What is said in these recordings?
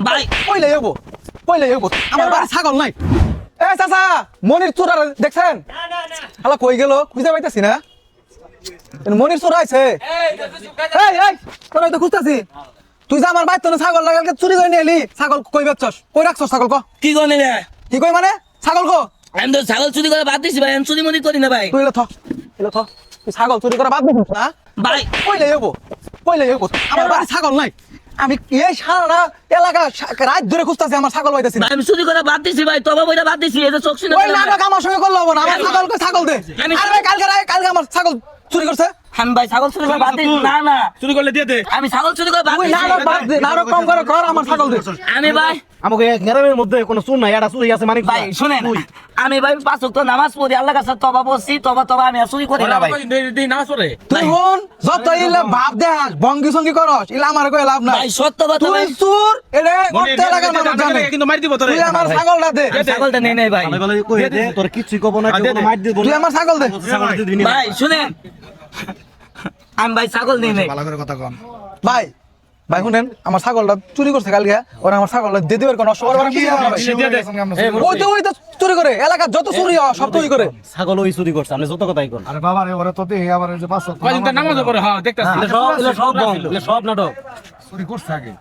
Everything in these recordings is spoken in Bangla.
ভাই কইলে হইবো আমার বাড়ি ছাগল নাই। এ চাচা মনির চোর দেখছেন? হালা কই গেল খুঁজে পাইতাছি না। মনির চোর আইছে। এই তোরা তো খুঁজতাছি। তুই যে আমার বাইর তো ছাগল লাগালকে চুরি করে নিয়ে এলি। ছাগল কই বেচছস? কই রাখছস ছাগল ক? কি গনে রে? কি কই মানে? ছাগল ক? আমি তো ছাগল চুরি করে বাদ দিছি ভাই, আমি চুরি মনি করি না ভাই। তুই এলো থ তুই ছাগল চুরি করে বাদ দিছিস না? ভাই কইলে হইবো আমার বাড়ি ছাগল নাই। আমি এই সারা এলাকা রাত ধরে খুঁজতাছি আমার ছাগল পাইতাছি না। ভাই, আমি চুরি করে বাদ দিছি ভাই, তবা বইটা বাদ দিছি, এই যে চোখ শুনে ওই নাটক আমার সঙ্গে করলে হবো না। আমার ছাগল দে। আরে ভাই কালকে আমার ছাগল চুরি করছে। আমি ভাই ছাগল চুরি করে বাদ দিছি না চুরি করলে দিয়ে দে। আমি ছাগল চুরি করে বাদ তুই দিছি। নাটক বাদ দে, নাটক কম করে কর, আমার ছাগল দে। আমি ভাই আমাকে গ্রামের মধ্যে কোনো চুর নাই, এটা চুরি আছে মানিক ভাই শুনেন, আমি ভাই 5 ওয়াক্ত নামাজ পড়ি, আল্লাহর কাছে তওবা করছি, তওবা আমি আর চুরি করি না ভাই। না চলে তুই হন যত ইলে ভাব দেখাস ভঙ্গি সঙ্গি করস ইলা আমার কই লাভ নাই। ভাই সত্য কথা তুই ভাই, চোর এরে করতে লাগা মানুষ জানে। কিন্তু মার দিব তোরে। তুই আমার ছাগলটা দে। আমি ছাগলটা নেই নাই ভাই। তোর কিচ্ছুই কব না, মার দিব তুই আমার ছাগল দে। ভাই শুনেন, আমি ভাই ছাগল নেই নাই। ভালো করে কথা কম। ভাই শুনেন, আমার ছাগলটা চুরি করছে কালকে। ওরা আমার ছাগলটা দিয়ে দিবের কোন অসুবিধা হবে না। ওই তো চুরি করে এলাকার যত চুরি হয় সব তুই করে। ছাগল ওই চুরি করছে, আমি যত কথাই কর। আরে বাবা রে ওরা তো দেখে আবার এই যে 500 কয়দিন তো নামাজও পড়ে, হ্যাঁ দেখতাছি। সব নাটক চুরি করছে আগে।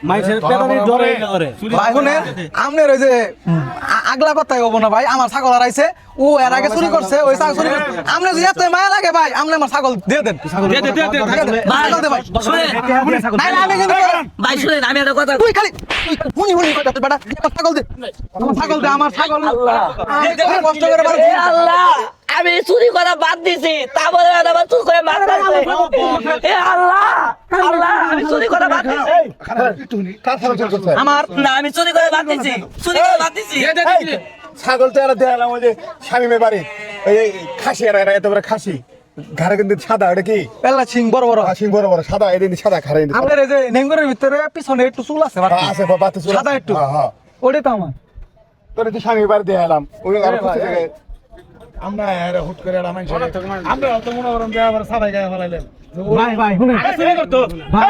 মাইসের পেটানি ধরে করে। ভাই শুনেন, আমনের ওই যে আগলা কথাই হবো না ভাই। আমার ছাগল হারাইছে, ও এর আগে চুরি করছে, ওই ছাগল চুরি করছে। আমনে যদি এত মায়া লাগে ভাই, আমনে আমার ছাগল দিয়ে দেন। ছাগল দে ভাই। শুনেন নাই না, আমি কিন্তু ভাই শুনেন, আমি একটা কথা তুই খালি হুনি কথা তুই বেটা ছাগল দে। আমার ছাগল আমি কষ্ট করে বার এ আল্লাহ, আমি চুরি করা বাদ দিছি, তারপরে আবার চুরি করে মারতাছে। এ আল্লাহ, আমি চুরি করা বাদ দিছি। কার ছাগল চুরি করছে? আমার না, আমি চুরি করে বাদ দিছি। ছাগল তো এরা দেখালাম ওই যে শামিমের বাড়ি এই খাসি এরা এত বড় খাসি ঘাড়ে কিন্তু সাদা, এটা কি পেল্লা সিং বড় বড় সিং বড় বড় সাদা, এটা কিন্তু সাদা ঘাড়ে কিন্তু আমাদের এই যে নেঙ্গরের ভিতরে পিছনে একটু চুল আছে বাড়তি। আছে বাবা তো সাদা একটু। হ্যাঁ ওটাই তো আমার। তোর তো স্বামীর বাড়ি দেখালাম ওই আর কিছু জায়গায় আমরা এরা হুট করে এরা মানুষ আমরা তো মনে করেন যে আবার সাদা গায়ে ফলাইলেন ভাই শুনেন, চুরি করতো। ভাই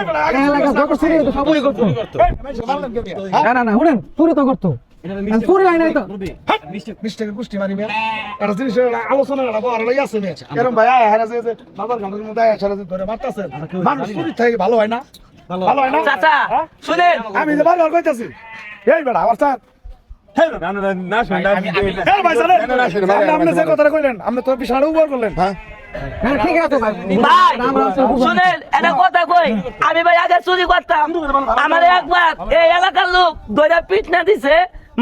এলাকা যত চুরি হতো সবই করতো। না শুনেন, চুরি তো করতো, চুরি হয় নাই তো। মিস্টেক গোষ্ঠী মারিবে একটা জিনিস আলোচনা বড় লই আছে এরকম ভাই হারা যে বাবার ঘরের মধ্যে আয়া ধরে মারতাছে মানুষ চুরি থেকে ভালো হয় না, ভালো হয় না চাচা শুনেন, আমি যে বারবার কইতাছি এই বেড়া আমার স্যার আপনি যে কথাটা কইলেন আপনি তো বিশাল উপর করলেন। হ্যাঁ হ্যাঁ ঠিক আছে ভাই। ভাই শুনেন, একটা কথা কই, আমি ভাই আগে চুরি করতাম, আমার একবার এই এলাকার লোক দইরা পিট না দিছে,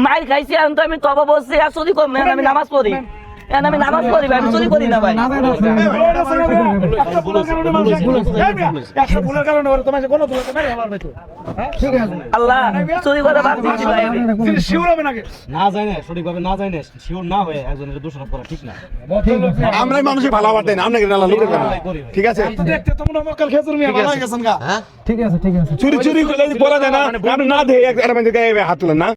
মাইর খাইছি, আমি তো আমি তবা বসছি, আর চুরি করব না, আমি নামাজ পড়ি। আমি নামাজ পড়ি ভাই, আমি চুরি করি না ভাই। ভুলের কারণে তোমার কোনো ঠিক আছে আল্লাহ, চুরি করে বাদ দিচ্ছি ভাই আমি। শিওর হবে নাকি না যায় না, সঠিকভাবে না যায় না, শিওর না হয়ে একজনের দোষারোপ করা ঠিক না। আমরা মানুষই ভালো আবার দেন আপনাকে লোকের ঠিক আছে দেখতে তো মনে মক্কাল খেজুর মিয়া ভালো হয়ে গেছেন গা ঠিক আছে চুরি চুরি করলে পড়া যায় না আপনি না দেয় এর মধ্যে হাত তুলেন না।